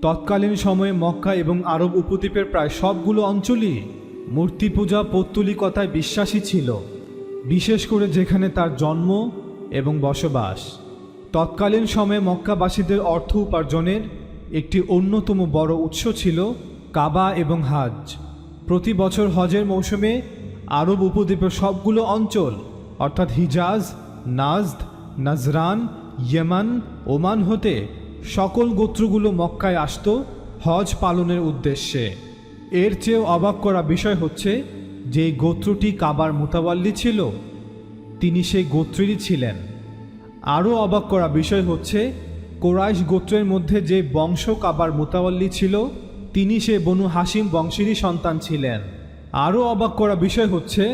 তৎকালীন সময়ে মক্কা এবং আরব উপদ্বীপের প্রায় সবগুলো অঞ্চলই মূর্তি পূজা পৌত্তলিকতায় বিশ্বাসী ছিল, বিশেষ করে যেখানে তার জন্ম এবং বসবাস। তৎকালীন সময়ে মক্কাবাসীদের অর্থ উপার্জনের একটি অন্যতম বড় উৎস ছিল কাবা এবং হাজ। প্রতি বছর হজের মৌসুমে আরব উপদ্বীপের সবগুলো অঞ্চল অর্থাৎ হিজাজ, নাজদ, নাজরান, ইয়েমান, ওমান হতে সকল গোত্রগুলো মক্কায় আসত হজ পালনের উদ্দেশ্যে। এর চেয়েও অবাক করা বিষয় হচ্ছে যে গোত্রটি কাবার মুতাওয়াল্লি ছিল, তিনি সেই গোত্রেরই ছিলেন। আরও অবাক করা বিষয় হচ্ছে কোরাইশ গোত্রের মধ্যে যে বংশ কাবার মুতাওয়াল্লি ছিল, তিনি সে বনু হাসিম বংশেরই সন্তান ছিলেন। আরও অবাক করা বিষয় হচ্ছে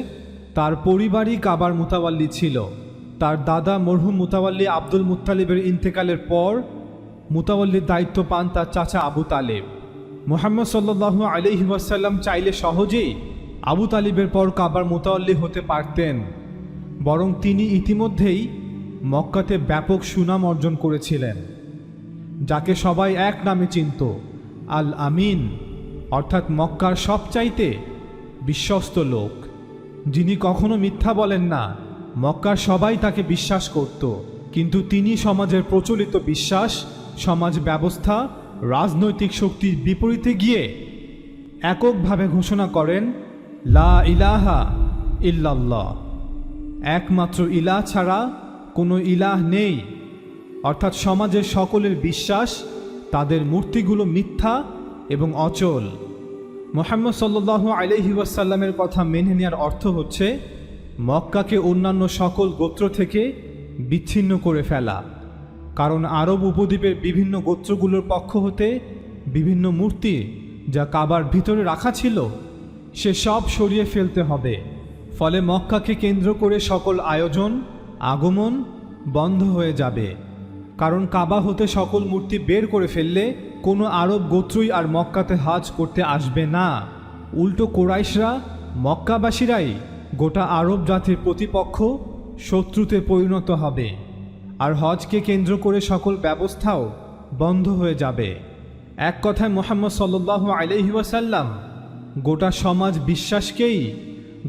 তার পরিবারই কাবার মুতাওয়াল্লি ছিল। তার দাদা মরহুম মুতাওয়াল্লি আব্দুল মুত্তালিবের ইন্তেকালের পর মুতাওয়াল্লির দায়িত্ব পান তার চাচা আবু তালেব। মুহাম্মদ সাল্লাল্লাহু আলাইহি ওয়াসাল্লাম চাইলে সহজেই আবু তালিবের পর কাবার মুতাওয়াল্লি হতে পারতেন, বরং তিনি ইতিমধ্যেই মক্কাতে ব্যাপক সুনাম অর্জন করেছিলেন, যাকে সবাই এক নামে চিনত, আল আমিন, অর্থাৎ মক্কার সবচাইতে বিশ্বস্ত লোক, যিনি কখনো মিথ্যা বলেন না। মক্কার সবাই তাকে বিশ্বাস করত, কিন্তু তিনি সমাজের প্রচলিত বিশ্বাস, সমাজ ব্যবস্থা, রাজনৈতিক শক্তির বিপরীতে গিয়ে এককভাবে ঘোষণা করেন, লা ইলাহা ইল্লাল্লাহ, একমাত্র ইলাহ ছাড়া কোনো ইলাহ নেই। অর্থাৎ সমাজের সকলের বিশ্বাস তাদের মূর্তিগুলো মিথ্যা এবং অচল। মুহাম্মদ সাল্লাল্লাহু আলাইহি ওয়াসাল্লামের কথা মেনে নেওয়ার অর্থ হচ্ছে মক্কাকে অন্যান্য সকল গোত্র থেকে বিচ্ছিন্ন করে ফেলা, কারণ আরব উপদ্বীপের বিভিন্ন গোত্রগুলোর পক্ষ হতে বিভিন্ন মূর্তি যা কাবার ভিতরে রাখা ছিল সে সব সরিয়ে ফেলতে হবে। ফলে মক্কাকে কেন্দ্র করে সকল আয়োজন আগমন বন্ধ হয়ে যাবে, কারণ কাবা হতে সকল মূর্তি বের করে ফেললে কোনো আরব গোত্রই আর মক্কাতে হজ করতে আসবে না। উল্টো কোরাইশরা, মক্কাবাসীরাই গোটা আরব জাতির প্রতিপক্ষ, শত্রুতে পরিণত হবে, আর হজকে কেন্দ্র করে সকল ব্যবস্থাও বন্ধ হয়ে যাবে। এক কথায় মুহাম্মদ সাল্লাল্লাহু আলাইহি ওয়াসাল্লাম গোটা সমাজ বিশ্বাসকেই,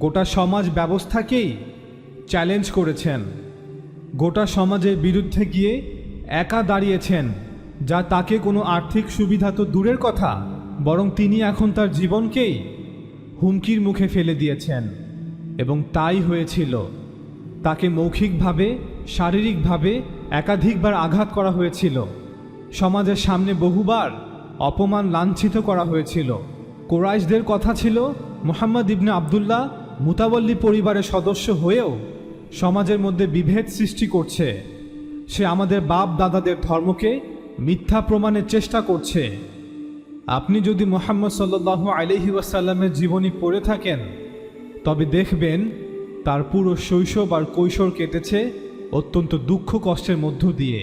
গোটা সমাজ ব্যবস্থাকেই চ্যালেঞ্জ করেছেন। গোটা সমাজের বিরুদ্ধে গিয়ে একা দাঁড়িয়েছেন, যা তাকে কোনো আর্থিক সুবিধা তো দূরের কথা, বরং তিনি এখন তার জীবনকেই হুমকির মুখে ফেলে দিয়েছেন। এবং তাই হয়েছিল। তাকে মৌখিকভাবে, শারীরিকভাবে একাধিকবার আঘাত করা হয়েছিল, সমাজের সামনে বহুবার অপমান লাঞ্ছিত করা হয়েছিল। কোরাইশদের কথা ছিল, মুহাম্মদ ইবনে আবদুল্লাহ মুতাওয়াল্লি পরিবারের সদস্য হয়েও সমাজের মধ্যে বিভেদ সৃষ্টি করছে, সে আমাদের বাপ দাদাদের ধর্মকে মিথ্যা প্রমাণের চেষ্টা করছে। আপনি যদি মুহাম্মদ সাল্লাল্লাহু আলাইহি ওয়াসাল্লামের জীবনী পড়ে থাকেন তবে দেখবেন তার পুরো শৈশব আর কৈশোর কেটেছে অত্যন্ত দুঃখ কষ্টের মধ্য দিয়ে।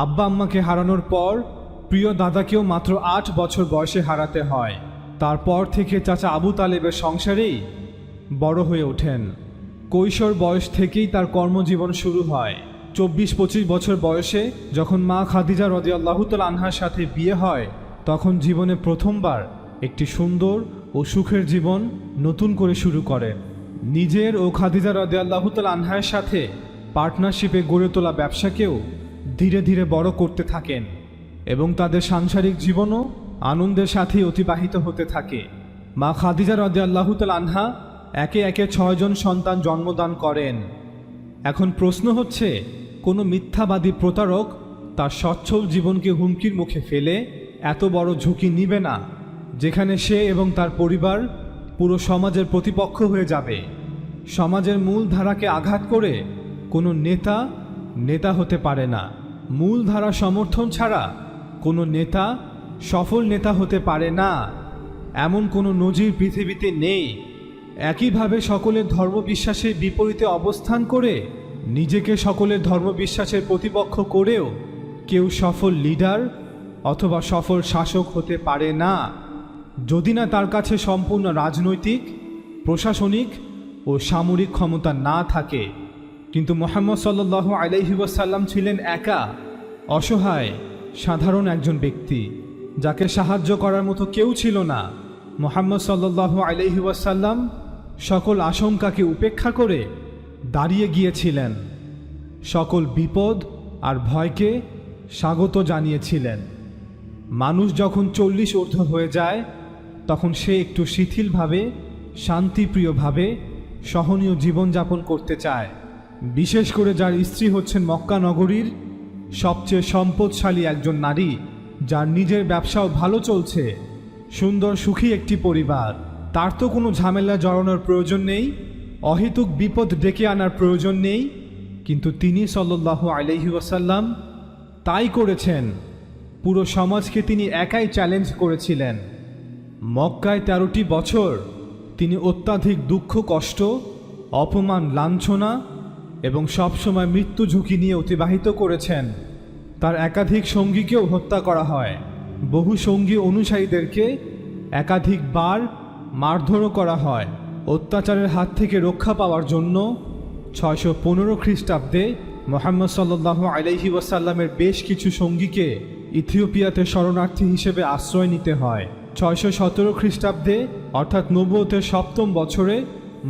আব্বা আম্মাকে হারানোর পর প্রিয় দাদাকেও মাত্র 8 বছর বয়সে হারাতে হয়। তারপর থেকে চাচা আবু তালেবের সংসারেই বড় হয়ে ওঠেন। কৈশোর বয়স থেকেই তার কর্মজীবন শুরু হয়। 24-25 বছর বয়সে যখন মা খাদিজা রাদিয়াল্লাহু তাআলা আনহার সাথে বিয়ে হয়, তখন জীবনে প্রথমবার একটি সুন্দর ও সুখের জীবন নতুন করে শুরু করেন। নিজের ও খাদিজা রাদিয়াল্লাহু তাআলা আনহার সাথে পার্টনারশিপে গড়ে তোলা ব্যবসাকেও ধীরে ধীরে বড় করতে থাকেন এবং তাদের সাংসারিক জীবনও আনন্দের সাথেই অতিবাহিত হতে থাকে। মা খাদিজা রাদিয়াল্লাহু তাআলা আনহা একে একে 6 জন সন্তান জন্মদান করেন। এখন প্রশ্ন হচ্ছে, কোনো মিথ্যাবাদী প্রতারক তার সচ্ছল জীবনকে হুমকির মুখে ফেলে এত বড় ঝুঁকি নিবে না, যেখানে সে এবং তার পরিবার পুরো সমাজের প্রতিপক্ষ হয়ে যাবে। সমাজের মূল ধারাকে আঘাত করে কোনো নেতা হতে পারে না। মূল ধারা সমর্থন ছাড়া কোনো নেতা সফল নেতা হতে পারে না, এমন কোনো নজির পৃথিবীতে নেই। একইভাবে সকলের ধর্মবিশ্বাসের বিপরীতে অবস্থান করে নিজেকে সকলের ধর্মবিশ্বাসের প্রতিপক্ষ করেও কেউ সফল লিডার অথবা সফল শাসক হতে পারে না, যদি না তার কাছে সম্পূর্ণ রাজনৈতিক, প্রশাসনিক ও সামরিক ক্ষমতা না থাকে। কিন্তু মুহাম্মদ সাল্লাল্লাহু আলাইহি ওয়াসাল্লাম ছিলেন একা, অসহায়, সাধারণ একজন ব্যক্তি। যাকে সাহায্য করার মতো কেউ ছিল না। মুহাম্মদ সাল্লাল্লাহু আলাইহি ওয়াসাল্লাম সকল আশঙ্কাকে উপেক্ষা করে দাঁড়িয়ে গিয়েছিলেন, সকল বিপদ আর ভয়কে স্বাগত জানিয়েছিলেন। মানুষ যখন 40 ঊর্ধ্ব হয়ে যায় তখন সে একটু শিথিলভাবে, শান্তিপ্রিয়ভাবে সহনীয় জীবনযাপন করতে চায়। বিশেষ করে যার স্ত্রী হচ্ছেন মক্কা নগরীর সবচেয়ে সম্পদশালী একজন নারী, যার নিজের ব্যবসাও ভালো চলছে, সুন্দর সুখী একটি পরিবার, তার তো কোনো ঝামেলা জড়ানোর প্রয়োজন নেই, অহেতুক বিপদ ডেকে আনার প্রয়োজন নেই। কিন্তু তিনি সাল্লাল্লাহু আলাইহি ওয়াসাল্লাম তাই করেছেন। পুরো সমাজকে তিনি একাই চ্যালেঞ্জ করেছিলেন। মক্কায় 13টি বছর তিনি অত্যাধিক দুঃখ কষ্ট, অপমান, লাঞ্ছনা এবং সবসময় মৃত্যু ঝুঁকি নিয়ে অতিবাহিত করেছেন। তার একাধিক সঙ্গীকেও হত্যা করা হয়। বহু সঙ্গী অনুসারীদেরকে একাধিকবার মারধরও করা হয়। অত্যাচারের হাত থেকে রক্ষা পাওয়ার জন্য 615 খ্রিস্টাব্দে মুহাম্মদ সাল্লাল্লাহু আলাইহি ওয়াসাল্লামের বেশ কিছু সঙ্গীকে ইথিওপিয়াতে শরণার্থী হিসেবে আশ্রয় নিতে হয়। 617 খ্রিস্টাব্দে অর্থাৎ নবুয়তের 7ম বছরে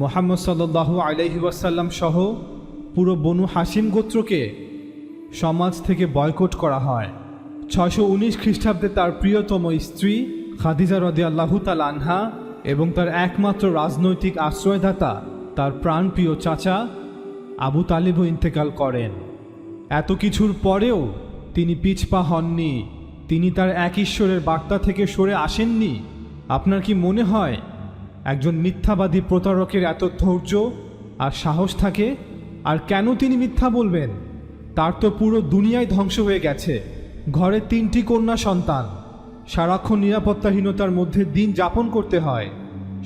মুহাম্মদ সাল্লাল্লাহু আলাইহি ওয়াসাল্লাম সহ পুরো বনু হাসিম গোত্রকে সমাজ থেকে বয়কট করা হয়। 619 খ্রিস্টাব্দে তার প্রিয়তম স্ত্রী খাদিজা রাদিয়াল্লাহু তাআলা আনহা এবং তার একমাত্র রাজনৈতিক আশ্রয়দাতা তার প্রাণপ্রিয় চাচা আবু তালিবও ইন্তেকাল করেন। এত কিছুর পরেও তিনি পিছপা হননি। তিনি তার এক ঈশ্বরের বার্তা থেকে সরে আসেননি। আপনার কি মনে হয় একজন মিথ্যাবাদী প্রতারকের এত ধৈর্য আর সাহস থাকে? আর কেন তিনি মিথ্যা বলবেন? তার তো পুরো দুনিয়ায় ধ্বংস হয়ে গেছে। ঘরে 3টি কন্যা সন্তান, সারাক্ষণ নিরাপত্তাহীনতার মধ্যে দিন যাপন করতে হয়।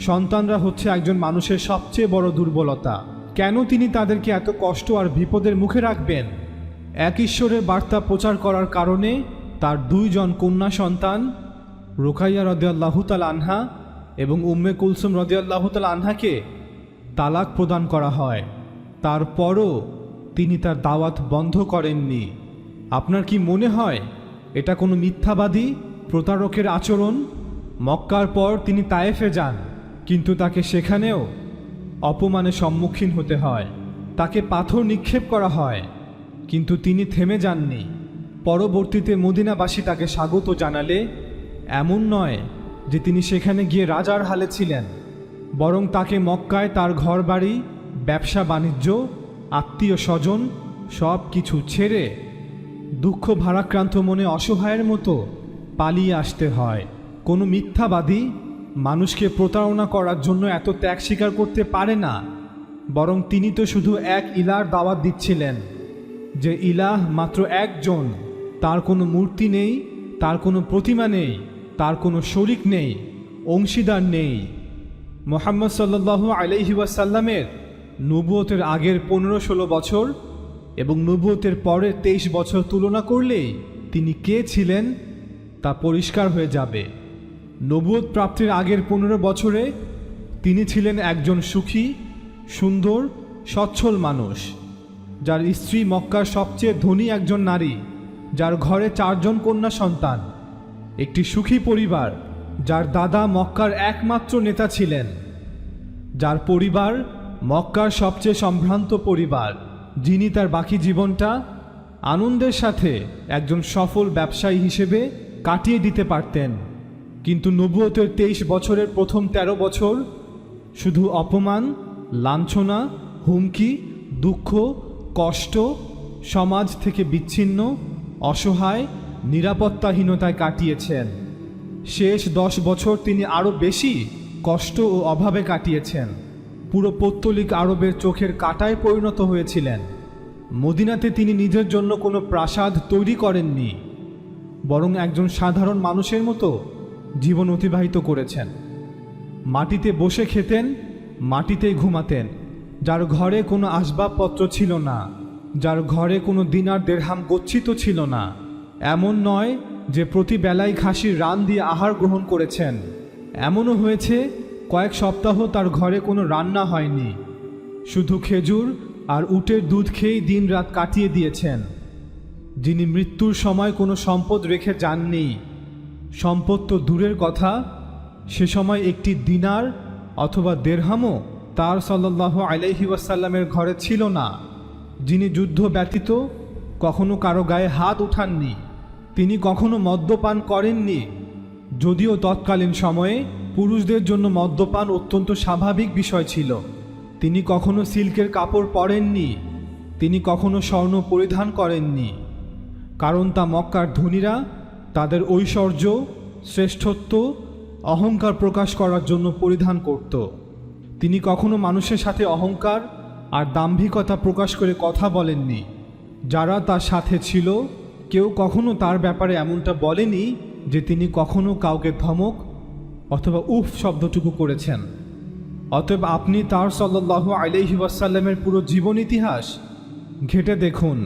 সন্তানরা হচ্ছে একজন মানুষের সবচেয়ে বড় দুর্বলতা। কেন তিনি তাদেরকে এত কষ্ট আর বিপদের মুখে রাখবেন? এক ঈশ্বরের বার্তা প্রচার করার কারণে তার 2 জন কন্যা সন্তান রুকাইয়া রাদিয়াল্লাহু তাআলা আনহা এবং উম্মে কুলসুম রাদিয়াল্লাহু তাআলা আনহাকে তালাক প্রদান করা হয়। তারপরও তিনি তার দাওয়াত বন্ধ করেননি। আপনার কি মনে হয় এটা কোনো মিথ্যাবাদী প্রতারকের আচরণ? মক্কার পর তিনি তায়েফে যান, কিন্তু তাকে সেখানেও অপমানের সম্মুখীন হতে হয়। তাকে পাথর নিক্ষেপ করা হয়, কিন্তু তিনি থেমে যাননি। পরবর্তীতে মদিনাবাসী তাকে স্বাগত জানালে এমন নয় যে তিনি সেখানে গিয়ে রাজার হালে ছিলেন, বরং তাকে মক্কায় তার ঘরবাড়ি, ব্যবসা বাণিজ্য, আত্মীয় স্বজন সব কিছু ছেড়ে দুঃখ ভারাক্রান্ত মনে অসহায়ের মতো পালিয়ে আসতে হয়। কোনো মিথ্যাবাদী মানুষকে প্রতারণা করার জন্য এত ত্যাগ স্বীকার করতে পারে না, বরং তিনি তো শুধু এক ইলাহর দাওয়াত দিচ্ছিলেন, যে ইলাহ মাত্র একজন, তার কোনো মূর্তি নেই, তার কোনো প্রতিমা নেই, তার কোনো শরিক নেই, অংশীদার নেই। মুহাম্মদ সাল্লাল্লাহু আলাইহি ওয়াসাল্লামের নবুয়তের আগের 15-16 বছর এবং নবুয়তের পরের 23 বছর তুলনা করলেই তিনি কে ছিলেন তা পরিষ্কার হয়ে যাবে। নবুয়ত প্রাপ্তির আগের 15 বছরে তিনি ছিলেন একজন সুখী, সুন্দর, সচ্ছল মানুষ, যার স্ত্রী মক্কার সবচেয়ে ধনী একজন নারী, যার ঘরে 4 জন কন্যা সন্তান, একটি সুখী পরিবার, যার দাদা মক্কার একমাত্র নেতা ছিলেন, যার পরিবার মক্কার সবচেয়ে সম্ভ্রান্ত পরিবার, যিনি তার বাকি জীবনটা আনন্দের সাথে একজন সফল ব্যবসায়ী হিসেবে কাটিয়ে দিতে পারতেন। কিন্তু নবুয়তের 23 বছরের প্রথম 13 বছর শুধু অপমান, লাঞ্ছনা, হুমকি, দুঃখ, কষ্ট, সমাজ থেকে বিচ্ছিন্ন, অসহায়, নিরাপত্তাহীনতায় কাটিয়েছেন। শেষ 10 বছর তিনি আরও বেশি কষ্ট ও অভাবে কাটিয়েছেন। পুরো পৌত্তলিক আরবের চোখের কাঁটায় পরিণত হয়েছিলেন। মদিনাতে তিনি নিজের জন্য কোনো প্রাসাদ তৈরি করেননি, বরং একজন সাধারণ মানুষের মতো জীবন অতিবাহিত করেছেন। মাটিতে বসে খেতেন, মাটিতেই ঘুমাতেন, যার ঘরে কোনো আসবাবপত্র ছিল না, যার ঘরে কোনো দিনার দেরহাম গচ্ছিত ছিল না। এমন নয় যে প্রতি বেলায় খাসির রান দিয়ে আহার গ্রহণ করেছেন। এমনও হয়েছে কয়েক সপ্তাহ তার ঘরে কোনো রান্না হয়নি, শুধু খেজুর আর উটের দুধ খেয়েই দিন রাত কাটিয়ে দিয়েছেন। যিনি মৃত্যুর সময় কোনো সম্পদ রেখে যাননি, সম্পদ তো দূরের কথা, সে সময় একটি দিনার অথবা দেরহামও তার সাল্লাল্লাহু আলাইহি ওয়াসাল্লামের ঘরে ছিল না। যিনি যুদ্ধ ব্যতীত কখনো কারো গায়ে হাত উঠাননি, তিনি কখনো মদ্যপান করেননি, যদিও তৎকালীন সময়ে পুরুষদের জন্য মদ্যপান অত্যন্ত স্বাভাবিক বিষয় ছিল। তিনি কখনো সিল্কের কাপড় পরেননি, তিনি কখনো স্বর্ণ পরিধান করেননি, কারণ তা মক্কার ধনীরা তাদের ঐশ্বর্য, শ্রেষ্ঠত্ব, অহংকার প্রকাশ করার জন্য পরিধান করত। তিনি কখনো মানুষের সাথে অহংকার আর দাম্ভিকতা প্রকাশ করে কথা বলেননি। যারা তার সাথে ছিল কেউ কখনো তার ব্যাপারে এমনটা বলেনি যে তিনি কখনো কাউকে ধমক অথবা উফ শব্দটুকু করেছেন। অতএব আপনি তার সাল্লাল্লাহু আলাইহি ওয়াসাল্লামের পুরো জীবন ইতিহাস ঘেঁটে দেখুন।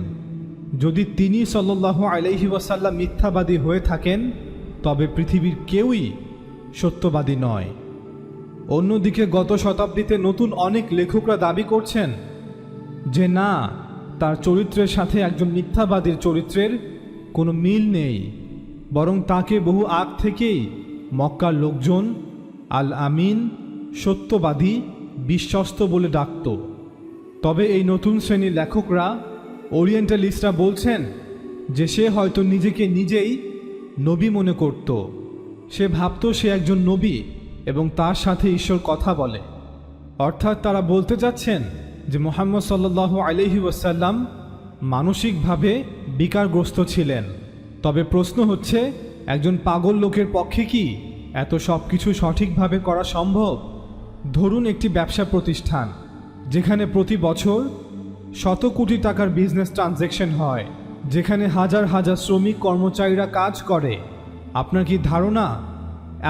যদি তিনি সাল্লাল্লাহু আলাইহি ওয়াসাল্লাম মিথ্যাবাদী হয়ে থাকেন, তবে পৃথিবীর কেউই সত্যবাদী নয়। অন্যদিকে গত শতাব্দীতে নতুন অনেক লেখকরা দাবি করছেন যে না, তার চরিত্রের সাথে একজন মিথ্যাবাদীর চরিত্রের কোনো মিল নেই, বরং তাকে বহু আগ থেকেই মক্কার লোকজন আল আমিন, সত্যবাদী, বিশ্বস্ত বলে ডাকত। তবে এই নতুন শ্রেণীর লেখকরা, ওরিয়েন্টালিস্টরা বলছেন যে সে হয়তো নিজেকে নিজেই নবী মনে করত। সে ভাবত সে একজন নবী এবং তার সাথে ঈশ্বর কথা বলে। অর্থাৎ তারা বলতে চাচ্ছেন যে মুহাম্মদ সাল্লাল্লাহু আলাইহি ওয়াসাল্লাম মানসিকভাবে বিকারগ্রস্ত ছিলেন। তবে প্রশ্ন হচ্ছে, একজন পাগল লোকের পক্ষে কি এত সব কিছু সঠিকভাবে করা সম্ভব? ধরুন একটি ব্যবসা প্রতিষ্ঠান যেখানে প্রতি বছর শত কোটি টাকার বিজনেস ট্রানজ্যাকশন হয়, যেখানে হাজার হাজার শ্রমিক কর্মচারীরা কাজ করে। আপনার কি ধারণা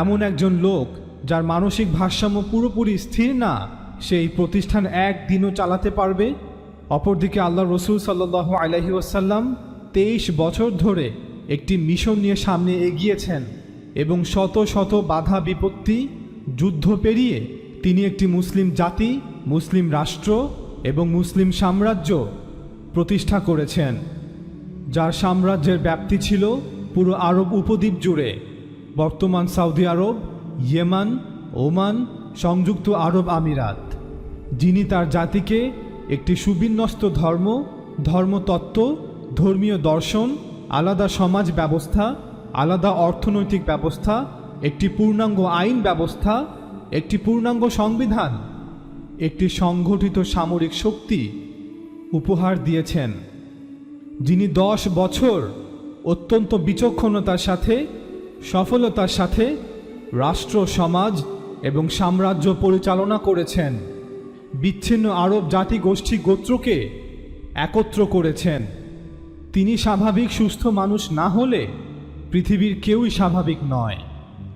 এমন একজন লোক যার মানসিক ভারসাম্য পুরোপুরি স্থির না, সেই প্রতিষ্ঠান একদিনও চালাতে পারবে? অপরদিকে আল্লাহ রসুল সাল্লাল্লাহু আলাইহি ওয়াসাল্লাম 23 বছর ধরে একটি মিশন নিয়ে সামনে এগিয়েছেন এবং শত শত বাধা বিপত্তি, যুদ্ধ পেরিয়ে তিনি একটি মুসলিম জাতি, মুসলিম রাষ্ট্র এবং মুসলিম সাম্রাজ্য প্রতিষ্ঠা করেছেন, যার সাম্রাজ্যের ব্যাপ্তি ছিল পুরো আরব উপদ্বীপ জুড়ে। বর্তমান সৌদি আরব, ইয়েমান, ওমান, সংযুক্ত আরব আমিরাত। যিনি তার জাতিকে একটি সুবিন্যস্ত ধর্ম, ধর্মতত্ত্ব, ধর্মীয় দর্শন, আলাদা সমাজ ব্যবস্থা, আলাদা অর্থনৈতিক ব্যবস্থা, একটি পূর্ণাঙ্গ আইন ব্যবস্থা, একটি পূর্ণাঙ্গ সংবিধান, একটি সংগঠিত সামরিক শক্তি উপহার দিয়েছেন। যিনি 10 বছর অত্যন্ত বিচক্ষণতার সাথে, সফলতার সাথে রাষ্ট্র, সমাজ এবং সাম্রাজ্য পরিচালনা করেছেন। বিচ্ছিন্ন আরব জাতি গোষ্ঠী গোত্রকে একত্র করেছেন। তিনি স্বাভাবিক সুস্থ মানুষ না হলে পৃথিবীর কেউই স্বাভাবিক নয়।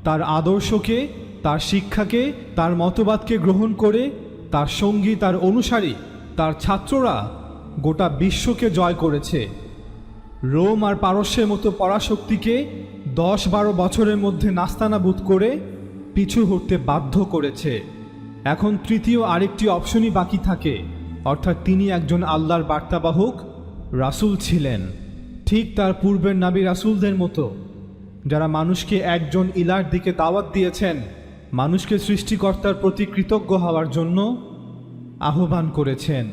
তার আদর্শকে, তার শিক্ষাকে, তার মতবাদকে গ্রহণ করে তার সঙ্গী, তার অনুসারী, তার ছাত্ররা গোটা বিশ্বকে জয় করেছে। রোম আর পারস্যের মতো পরাশক্তিকে 10-12 বছরের মধ্যে নাস্তানাবুদ করে পিছু হটতে বাধ্য করেছে। এখন তৃতীয় আরেকটি অপশনই বাকি থাকে, অর্থাৎ তিনি একজন আল্লাহর বার্তাবাহক রাসূল ছিলেন, ঠিক তার পূর্বের নবী রাসূলদের মতো, যারা মানুষকে একজন ইলার দিকে দাওয়াত দিয়েছেন, মানুষকে সৃষ্টিকর্তার প্রতি কৃতজ্ঞ হওয়ার জন্য আহ্বান করেছেন।